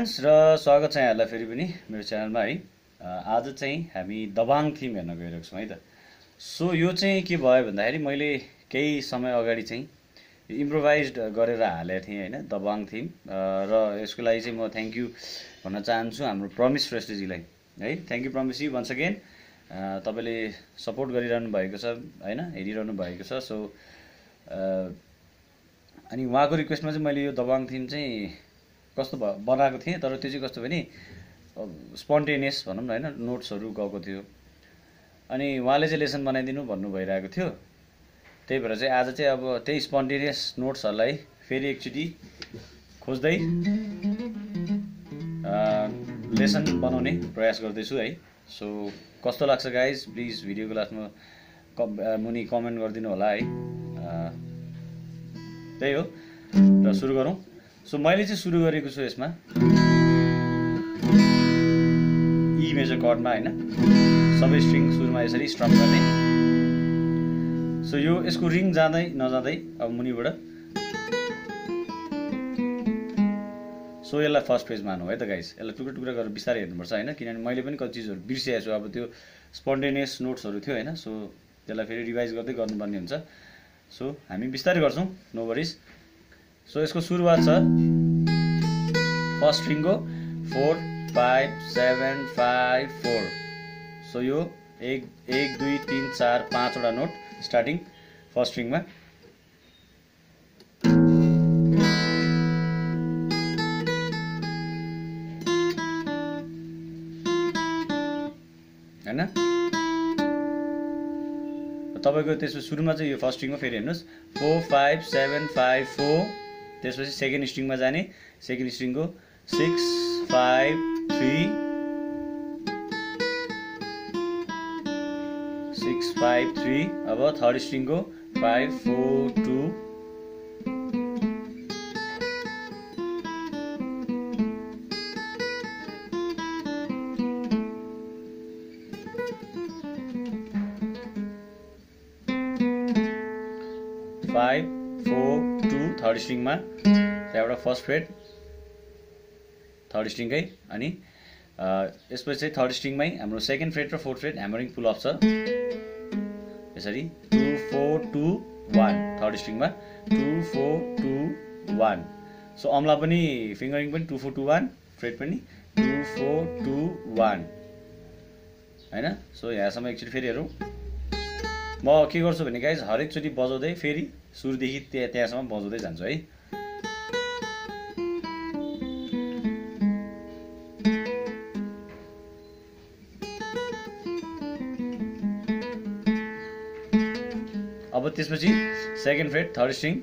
Friends र स्वागत छ यहाँलाई फेरि पनि मेरो च्यानलमा है। आज चाहिँ हामी दबाङ थिम हेर्न गइरहेको छौँ है त। सो यो चाहिँ के भयो भन्दाखेरि मैले केही समय अगाडि चाहिँ इम्प्रोभाइज्ड गरेर हालेको थिएँ हैन दबाङ थिम र यसको लागि चाहिँ म थ्याङ्क यू भन्न चाहन्छु हाम्रो प्रमिस श्रेष्ठजीलाई है। Thank you Promise ji once again. तपाईले सपोर्ट गरिरहनु भएको छ हैन, हेरिरहनु भएको छ। सो अनि उहाँको रिक्वेस्टमा चाहिँ मैले यो दबाङ थिम चाहिँ कस्तो बनाएको थिएँ, तर त्यो चाहिँ कस्तो भने स्पोन्टेनियस भनौँ न हैन, नोट्सहरू गएको थियो। अनि उहाँले चाहिँ लेसन बनाइदिनु भन्नु भइरहेको थियो। त्यही भएर चाहिँ आज चाहिँ अब त्यही स्पोन्टेनियस नोट्सहरूलाई फेरि एकचोटि खोज्दै लेसन बनाउने प्रयास गर्दैछु है। सो कस्तो लाग्छ गाइज, प्लिज भिडियोको लास्टमा मुनि कमेन्ट गरिदिनु होला है। त्यही हो र सुरु गरौँ। सो मैले चाहिँ सुरु गरेको छु यसमा ई मेजर कर्डमा हैन, सबै स्ट्रिङ सुरुमा यसरी स्ट्रम गर्ने। सो यो यसको रिङ जाँदै नजाँदै अब मुनिबाट सो यसलाई फर्स्ट पेज मानौँ है त गाइस। यसलाई टुक्रा टुक्रा गरेर बिस्तारै हेर्नुपर्छ हैन, किनभने मैले पनि कति चिजहरू बिर्सिएको छु। अब त्यो स्पोन्टेनियस नोट्सहरू थियो हैन, सो त्यसलाई फेरि रिभाइज गर्दै गर्नुपर्ने हुन्छ। सो हामी बिस्तारै गर्छौँ, नो वरिज। सो यसको सुरुवात छ फर्स्ट स्ट्रिङको 4 5 7 5 4। सो यो 1 2 3 4 5 वटा नोट स्टार्टिङ फर्स्ट स्ट्रिङमा हैन। तपाईको त्यसको सुरुमा चाहिँ यो फर्स्ट स्ट्रिङमा फेरि हेर्नुस् 4 5 7 5 4। त्यसपछि सेकेन्ड स्ट्रिङमा जाने, सेकेन्ड स्ट्रिङको 6 5 3 6 5 3। अब थर्ड स्ट्रिङको 5 4 2 5 4 2। थर्ड स्ट्रिङमा त्यहाँबाट फर्स्ट फ्रेट थर्ड स्ट्रिङकै। अनि यसपछि चाहिँ थर्ड स्ट्रिङमै हाम्रो सेकेन्ड फ्रेट र फोर्थ फ्रेट ह्यामरिङ पुल अफ छ यसरी 2 4 2 1। थर्ड स्ट्रिङमा 2 4 2 1। सो अम्ला पनि फिङ्गरिङ पनि 2 4 2 1, फ्रेट पनि 2 4 2 1 हैन। सो यहाँसम्म एकचोटि फेरि हेरौँ। म के गर्छु भने गाइज हरेकचोटि बजाउँदै फेरि सुरुदेखि त्यहाँसम्म बजाउँदै जान्छु है। अब त्यसपछि सेकेन्ड फ्रेट थर्ड स्ट्रिङ,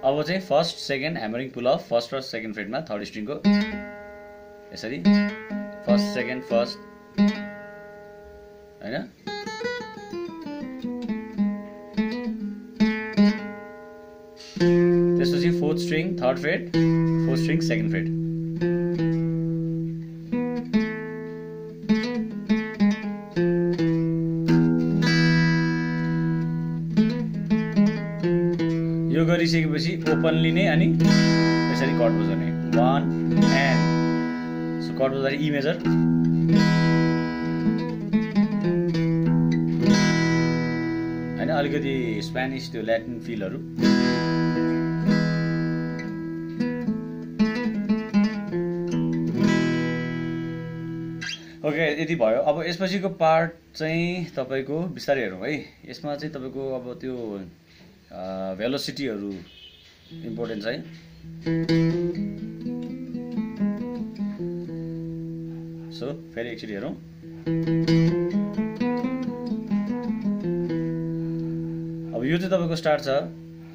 अब चाहिँ first second hammering pull off first र सेकेन्ड फ्रेटमा थर्ड स्ट्रिङको यसरी फर्स्ट सेकेन्ड फर्स्ट हैन। त्यसपछि fourth string third fret, fourth string second fret. यो गरिसकेपछि ओपनली नै अनि यसरी कर्ड बजाउने 1 एन्ड। सो कर्ड बजाउँदाखेरि ई मेजर हैन, अलिकति स्पेनिस त्यो ल्याटिन फिलहरू। ओके यति भयो। अब यसपछिको पार्ट चाहिँ तपाईको बिस्तारै हेरौँ है। यसमा चाहिँ तपाईको अब त्यो भेलोसिटीहरू इम्पोर्टेन्ट छ है। सो फेरि एकचोटि हेरौँ। अब यो चाहिँ तपाईको स्टार्ट छ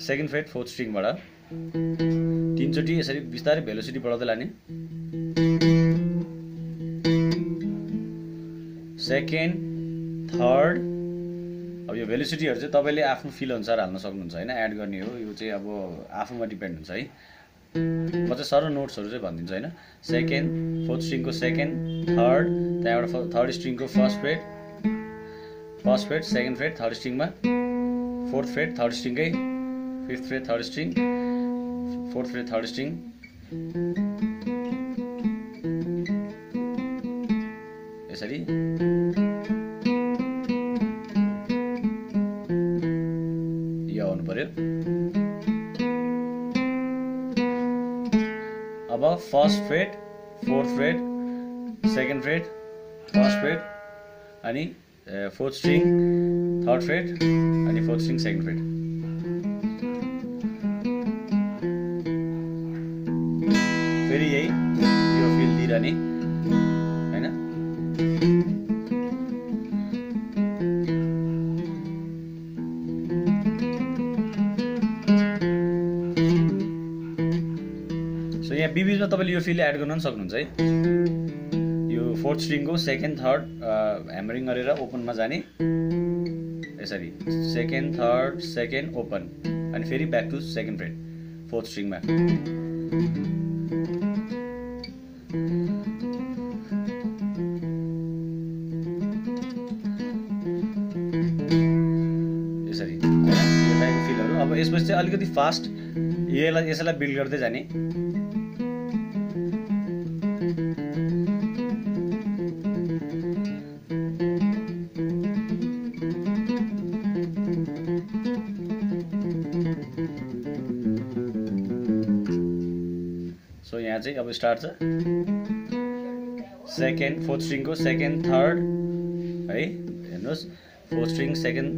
सेकेन्ड फ्रेट फोर्थ स्ट्रिङबाट, तीनचोटि यसरी बिस्तारै भेलोसिटी बढाउँदै लाने। Second third. अब यो भेलोसिटीहरू चाहिँ तपाईँले आफ्नो फिल अनुसार हाल्न सक्नुहुन्छ होइन, एड गर्ने हो। यो चाहिँ अब आफूमा डिपेन्ड हुन्छ है। म चाहिँ सर नोट्सहरू चाहिँ भनिदिन्छु होइन। सेकेन्ड फोर्थ स्ट्रिङको सेकेन्ड थर्ड, त्यहाँबाट थर्ड स्ट्रिङको first fret second fret third स्ट्रिङमा, फोर्थ फ्रेट थर्ड स्ट्रिङकै 5th fret 3rd string, 4th fret 3rd string, यसरी यो आउनु पर्यो। अब 1st fret 4th fret 2nd fret 1st fret अनि 4th string 3rd fret अनि 4th string 2nd fret। फेरि यही यो फिल दिइरहने हैन। सो यहाँ बिबिजमा तपाईले यो फिल एड गर्न पनि सक्नुहुन्छ है। यो 4th string को 2nd 3rd ह्यामरिङ गरेर ओपनमा जाने यसरी 2nd 3rd 2nd ओपन अनि फेरि back to 2nd fret 4th string मा। यसरी यो टाइपको फिलहरु। अब यसपछि चाहिँ अलिकति फास्ट यसैलाई बिल्ड गर्दै जाने। सो यहाँ चाहिँ अब स्टार्ट छ 2nd 4th string को 2nd 3rd है हेर्नुस् 4th string 2nd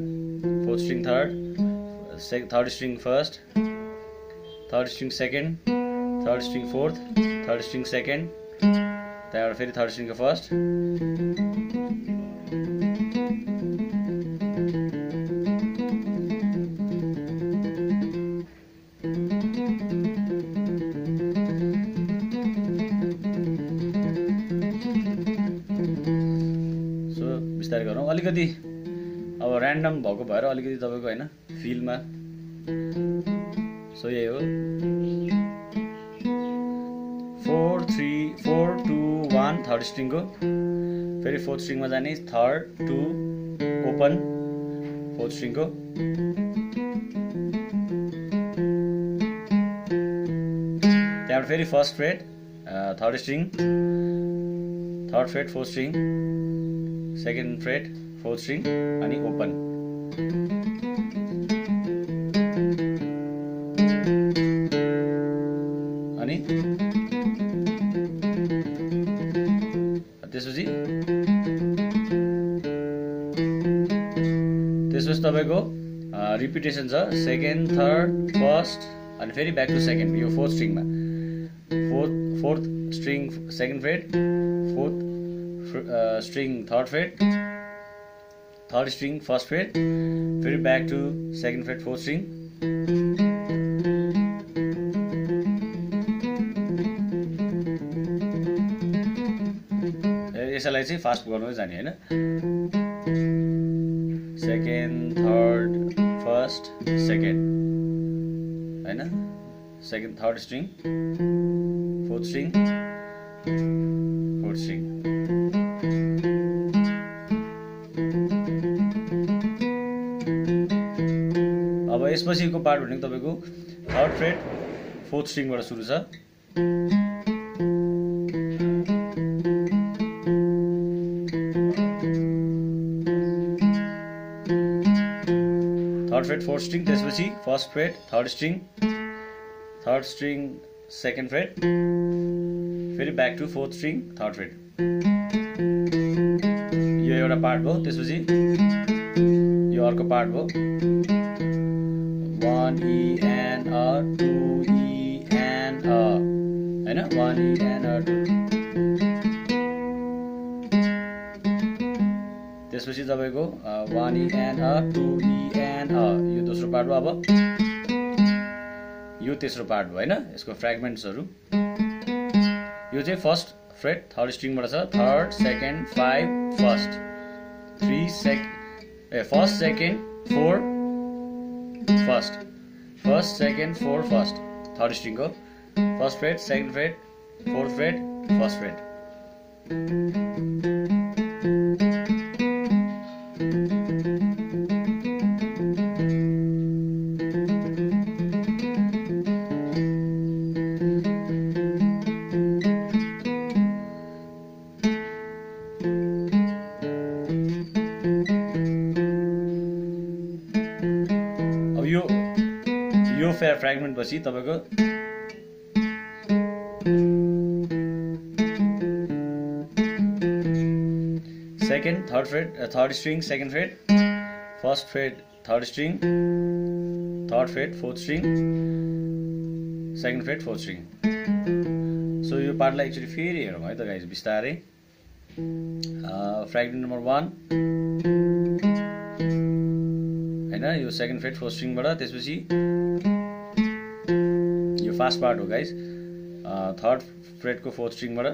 4th string 3rd 3rd string 1st 3rd string 2nd 3rd string 4th 3rd string 2nd त्यहाँबाट फेरि 3rd string को 1st बिस्तारै गरौँ। अलिकति अब र्यान्डम भएको भएर अलिकति तपाईको हैन फिलमा। सो यही हो 4 3 4 2 1 3rd string को फेरि 4th string मा जाने 3rd 2 ओपन 4th string को त्यहाँबाट फेरि 1st fret 3rd string 3rd fret 4th string 2nd fret 4th string अनि ओपन अनि त्यसपछि तपाईको रिपिटेसन छ 2nd 3rd 1st अनि फेरि ब्याक टु 2nd यो 4th string मा 4th string 2nd fret 4th string 3rd fret 3rd string 1st fret फेरि back to 2nd fret 4th string यसलाई चाहिँ फास्ट गर्दै जाने हैन। 2nd 3rd 1st 2nd हैन 2nd 3rd string 4th string 4th string अब यसपछिको पार्ट भनेको तपाईको 3rd fret 4th string बाट सुरु छ 3rd fret 4th string त्यसपछि 1st fret 3rd string 2nd fret फेरि back to 4th string 3rd fret यो एउटा पार्ट भयो। त्यसपछि यो अर्को पार्ट भयो 1 E and A 2 E and A हैन 1 E and A 2 त्यसपछि तपाईको 1 E and A 2 E and A यो दोस्रो पार्ट भयो। अब यो तेस्रो पार्ट भयो हैन यसको फ्र्यागमेन्ट्सहरु यो चाहिँ 1st fret 3rd string बाट छ 3rd 2nd 5 1st 3 1st 2nd 4 1st 2nd 4 1st 3rd string को 1st fret 2nd fret 4th fret 1st fret अब यो फ्रेगमेन्ट पछि तपाईको second third fret third string second fret first fret third string third fret fourth string second fret fourth string. So यो पार्टलाई actually फेरि हेरौँ है त गाइज बिस्तारै। फ्रेगमेन्ट नम्बर 1 हैन, यो सेकेन्ड फ्रेड फोर्थ स्ट्रिङबाट, त्यसपछि यो फास्ट पार्ट हो गाइज, थर्ड फ्रेडको फोर्थ स्ट्रिङबाट,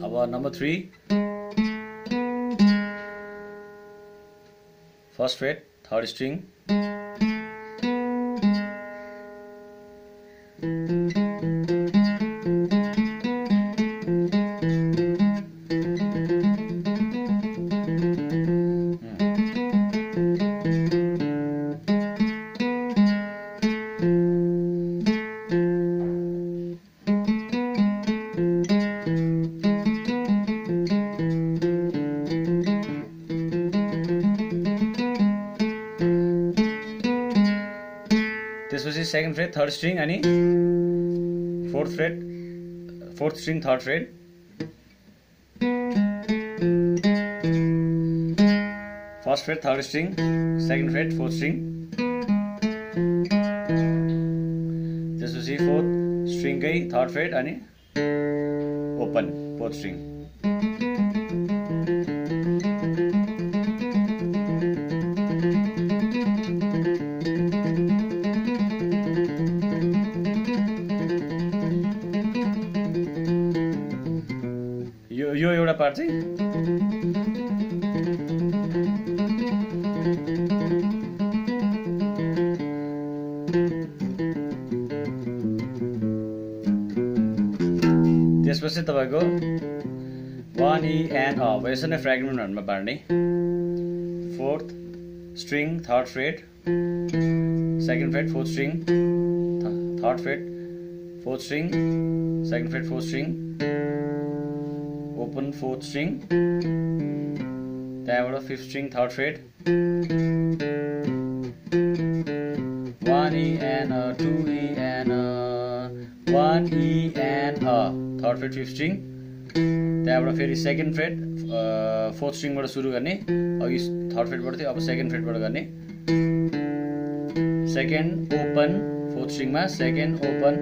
अब number 3 first fret third string, त्यसपछि सेकेन्ड फ्रेड थर्ड स्ट्रिङ अनि fourth string third fret, first fret third string second fret fourth string, त्यसपछि फोर्थ स्ट्रिङकै थर्ड फ्रेड अनि ओपन फोर्थ स्ट्रिङ। यो एउटा पार्ट चाहिँ त्यसपछि तपाईको 1 E and अब यसो नै फ्रेगमेन्टहरुमा बाड्ने। Fourth string third fret second fret fourth string third fret fourth string second fret fourth string open fourth string, त्यहाँबाट fifth string third fret 1 E and 2 E and 1 E and third fret fifth string, त्यहाँबाट फेरि second fret fourth स्ट्रिङबाट सुरु गर्ने, अघि third फ्रेडबाट थियो अब second फ्रेडबाट गर्ने, सेकेन्ड ओपन फोर्थ स्ट्रिङमा second open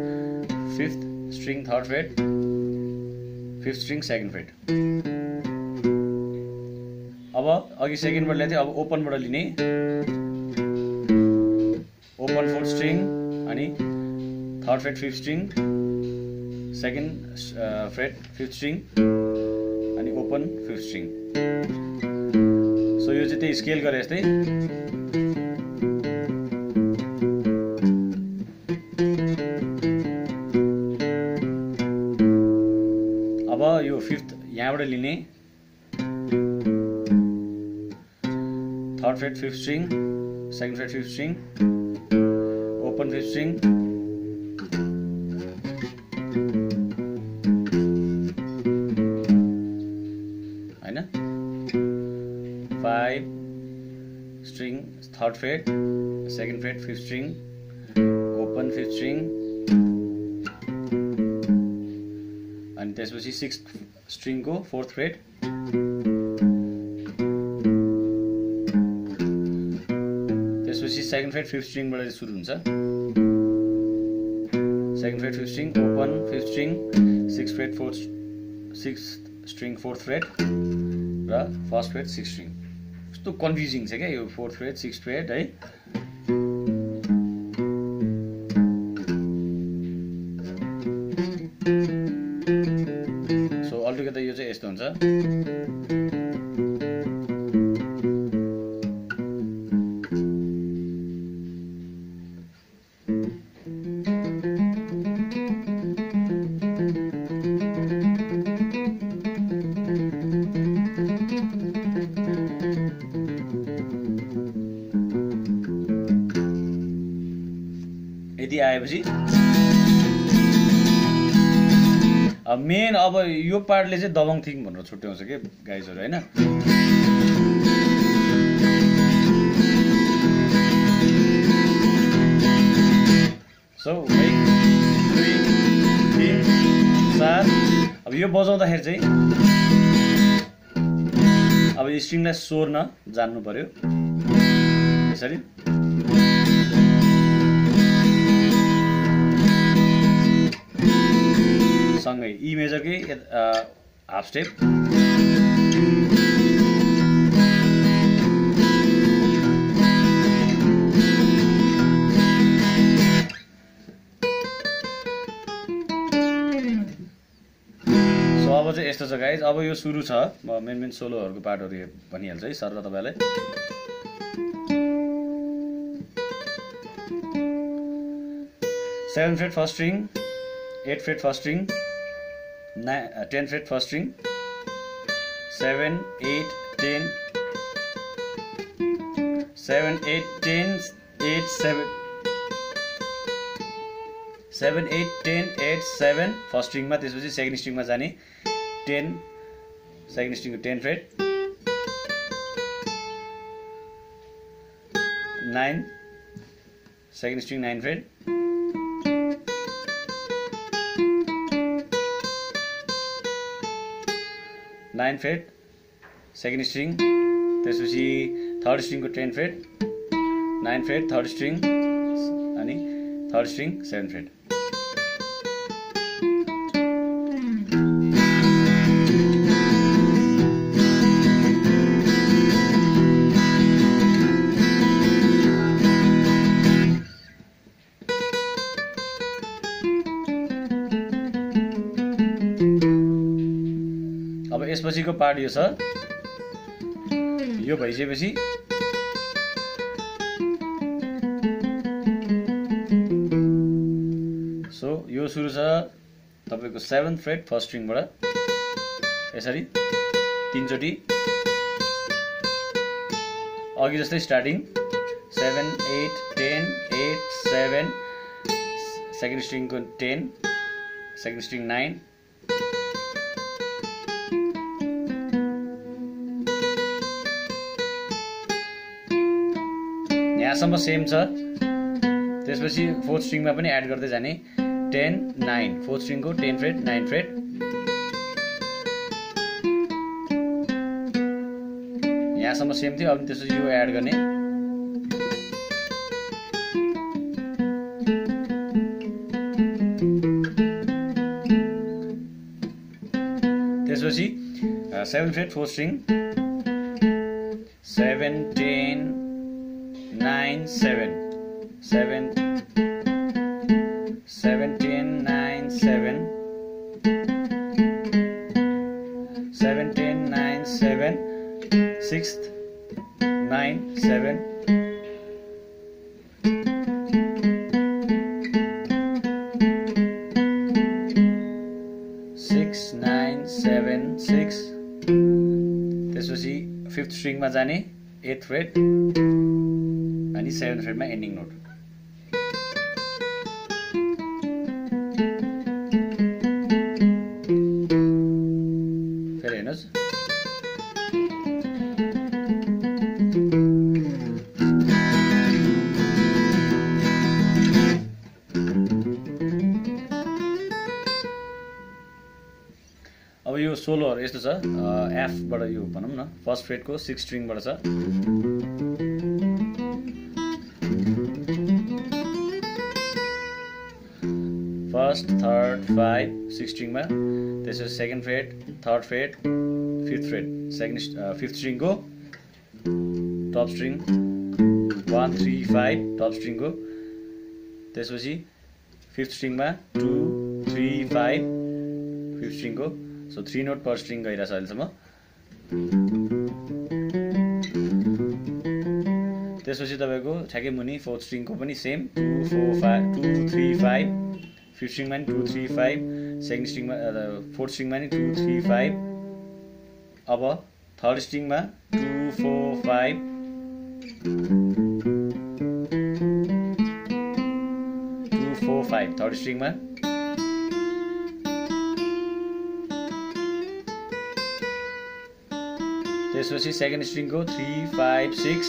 fifth string third fret fifth string second fret. अब अघि सेकेन्डबाट ल्याएको थियो, अब ओपनबाट लिने, ओपन फोर्थ स्ट्रिङ अनि third fret fifth string second fret fifth string अनि ओपन फिफ्थ स्ट्रिङ। सो यो चाहिँ त्यही स्केल गरे जस्तै। अब यो फिफ्थ यहाँबाट लिने, third fret fifth string second fret fifth string open fifth string हैन, 5 string third fret second fret fifth string open fifth string अनि त्यसपछि सिक्स्थ स्ट्रिङको फोर्थ फ्रेड, त्यसपछि सेकेन्ड फ्रेड फिफ्थ स्ट्रिङबाट सुरु हुन्छ, second fret fifth string open fifth string sixth fret sixth string fourth fret र first fret sixth string. कस्तो confusing छ क्या यो फोर्थ फ्रेड सिक्स्थ फ्रेड है। सो अलटुगेदर यो चाहिँ यस्तो हुन्छ। यदि आएपछि मेन अब यो पार्टले चाहिँ दबङ थिङ भनेर छुट्याउँछ के गाइजहरु हैन। सो 1 2 3 4 अब यो बजाउँदाखेरि चाहिँ अब यो स्ट्रिङलाई सोर्न जान्नु पर्यो यसरी। सँगै ई मेजरकै हाफ स्टेप अब चाहिँ यस्तो छ गाइज। अब यो सुरु छ, म मेन सोलोहरुको पार्टहरु भनिहाल्छु है सर र तपाईलाई। 7 freight first string, 8 freight first string, 10 freight first string, 7 8 10 7 8 10 8 7 7 8 10 8 7 first स्ट्रिङमा, त्यसपछि सेकेन्ड स्ट्रिङमा जाने 10 सेकेन्ड स्ट्रिङको 10 fret, 9 second string 9 fret, 9 fret second string, त्यसपछि थर्ड स्ट्रिङको 10 फ्रेट, 9 फ्रेट थर्ड स्ट्रिङ अनि थर्ड स्ट्रिङ 7 फ्रेट। अब यसपछिको पार्ट यो छ, यो भइसकेपछि सो यो सुरु छ तपाईको 7th फ्रेट फर्स्ट स्ट्रिङबाट यसरी 3 चोटी अघि जस्तै स्टार्टिङ 7 8 10 8 7 सेकेन्ड स्ट्रिङको 10 सेकेन्ड स्ट्रिङ 9 यहाँसम्म सेम छ। त्यसपछि फोर्थ स्ट्रिङमा पनि एड गर्दै जाने 10 9 फोर्थ स्ट्रिङको 10 फ्रेट 9 फ्रेट, यहाँसम्म सेम थियो। अब त्यसपछि यो एड गर्ने त्यसपछि 7 फ्रेट फोर्थ स्ट्रिङ 7 10 9 7 7 7 10 9 7 7 10 9 7 6th 9 7 6 9 7 6 त्यसपछि 5th स्ट्रिङमा जाने 8th फ्रेट अनि 7th फ्रेटमा एन्डिङ नोट। फेरि हेर्नुहोस् अब यो सोलोहरु यस्तो छ। एफ बाट यो भनौं न फर्स्ट फ्रेटको 6 स्ट्रिङबाट छ, फर्स्ट थर्ड 5 6 स्ट्रिङमा, त्यसपछि second fret third fret 5th fret second 5th स्ट्रिङको टप स्ट्रिङ 1 3 5 टप स्ट्रिङको, त्यसपछि 5th स्ट्रिङमा 2 3 5 5th स्ट्रिङको। सो 3 नोट पर स्ट्रिङ गइरहेछ अहिलेसम्म। त्यसपछि तपाईको ठ्याक्कै मुनि 4th स्ट्रिङको पनि सेम 2 4 5 2 3 5 5th स्ट्रिङमा नि 2 3 5 सेकेन्ड स्ट्रिङमा 4th स्ट्रिङमा नि 2 3 5। अब थर्ड स्ट्रिङमा 2 4 5 2 4 5 थर्ड स्ट्रिङमा, त्यसपछि सेकेन्ड स्ट्रिङको 3 5 6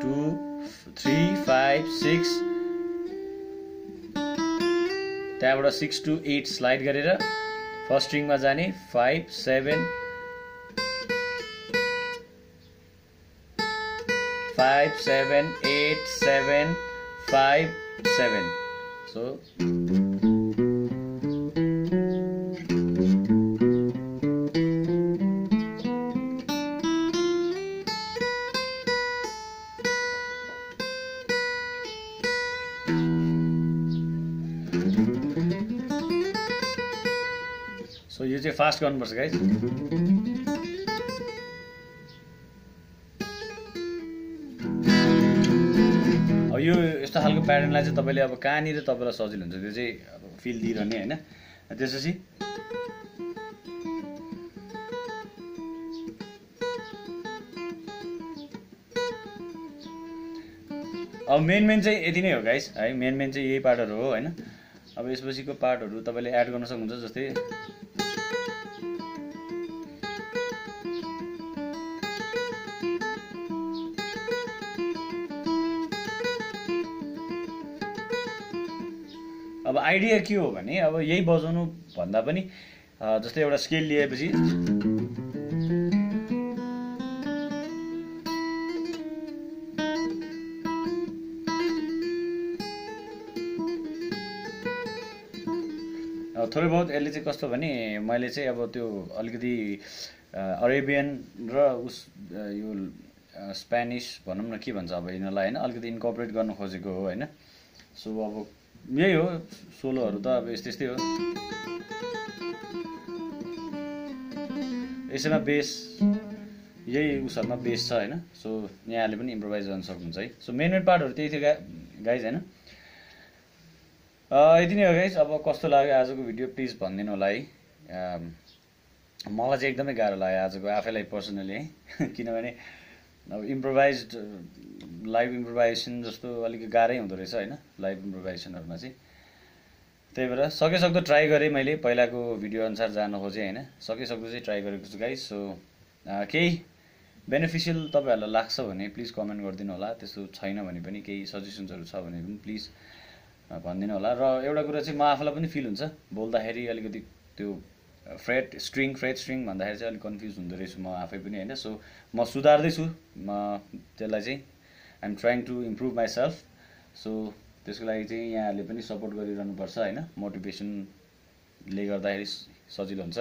2 3 5 6 त्यहाँबाट 6 to 8 स्लाइड गरेर फर्स्ट स्ट्रिङमा जाने 5 7 5 7 8 7 5 7 so यो चाहिँ फास्ट गर्नुपर्छ गाइज। अब यो यस्तो खालको प्याटर्नलाई चाहिँ तपाईँले अब कहाँनिर तपाईँलाई सजिलो हुन्छ त्यो चाहिँ अब फिल दिइरहने होइन। त्यसपछि अब मेन चाहिँ यति नै हो गाइस है। मेन चाहिँ यही पार्टहरू हो होइन। अब यसपछिको पार्टहरू तपाईँले एड गर्न सक्नुहुन्छ। जस्तै अब आइडिया के हो भने अब यही बजाउनु भन्दा पनि जस्तै एउटा स्केल लिएपछि थोरै बहुत यसले चाहिँ कस्तो भने मैले चाहिँ अब त्यो अलिकति अरेबियन र उस यो स्पेनिस भनौँ न के भन्छ अब यिनीहरूलाई होइन अलिकति इन्कर्पोरेट गर्न खोजेको हो होइन। सो अब यही हो सोलोहरू त अब यस्तै हो। यसैमा बेस यही उसहरुमा बेस छ होइन। सो यहाँले पनि इम्प्रोभाइज गर्न सक्नुहुन्छ है। सो मेन पार्टहरू त्यही थियो गाइज होइन। यति नै हो गाइज। अब कस्तो लाग्यो आजको भिडियो प्लिज भनिदिनु होला है। मलाई चाहिँ एकदमै गाह्रो लाग्यो आजको आफैलाई पर्सनली है। किनभने अब इम्प्रोभाइज्ड लाइभ इम्प्रोभाइजेसन जस्तो अलिक गाह्रै हुँदो रहेछ होइन लाइभ इम्प्रोभाइजेसनहरूमा चाहिँ। त्यही भएर सकेसक्दो ट्राई गरेँ मैले पहिलाको भिडियो अनुसार जान खोजेँ होइन। सकेसक्दो चाहिँ ट्राई गरेको छु गाइज। सो केही बेनिफिसियल तपाईँहरूलाई लाग्छ भने प्लिज कमेन्ट गरिदिनु होला। त्यस्तो छैन भने पनि केही सजेसन्सहरू छ भने पनि प्लिज भनिदिनु होला। र एउटा कुरा चाहिँ म आफूलाई पनि फिल हुन्छ बोल्दाखेरि अलिकति त्यो फ्रेट स्ट्रिङ भन्दाखेरि चाहिँ अलिक कन्फ्युज हुँदो रहेछु म आफै पनि होइन। सो म सुधार्दैछु म त्यसलाई चाहिँ I'm trying to improve myself. So त्यसको लागि चाहिँ यहाँहरूले पनि सपोर्ट गरिरहनुपर्छ होइन। मोटिभेसनले गर्दाखेरि सजिलो हुन्छ।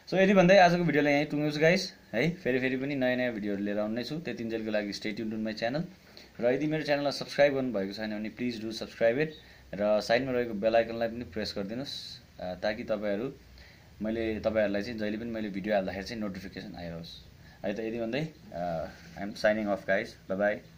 सो यति भन्दै आजको भिडियोलाई यहीँ टुङ्ग्याउँछु गाइस है। फेरि पनि नयाँ भिडियोहरू लिएर आउने छु। त्यतिन्जेलको लागि stay tuned to my channel. र यदि मेरो च्यानललाई सब्सक्राइब गर्नुभएको छैन भने प्लिज डु सब्सक्राइब इट र साइडमा रहेको बेल आइकनलाई पनि प्रेस गरिदिनुहोस् ताकि तपाईँहरूलाई चाहिँ जहिले पनि मैले भिडियो हाल्दाखेरि चाहिँ नोटिफिकेसन आइरहोस् है त। यदि भन्दै I am signing off guys. Bye by.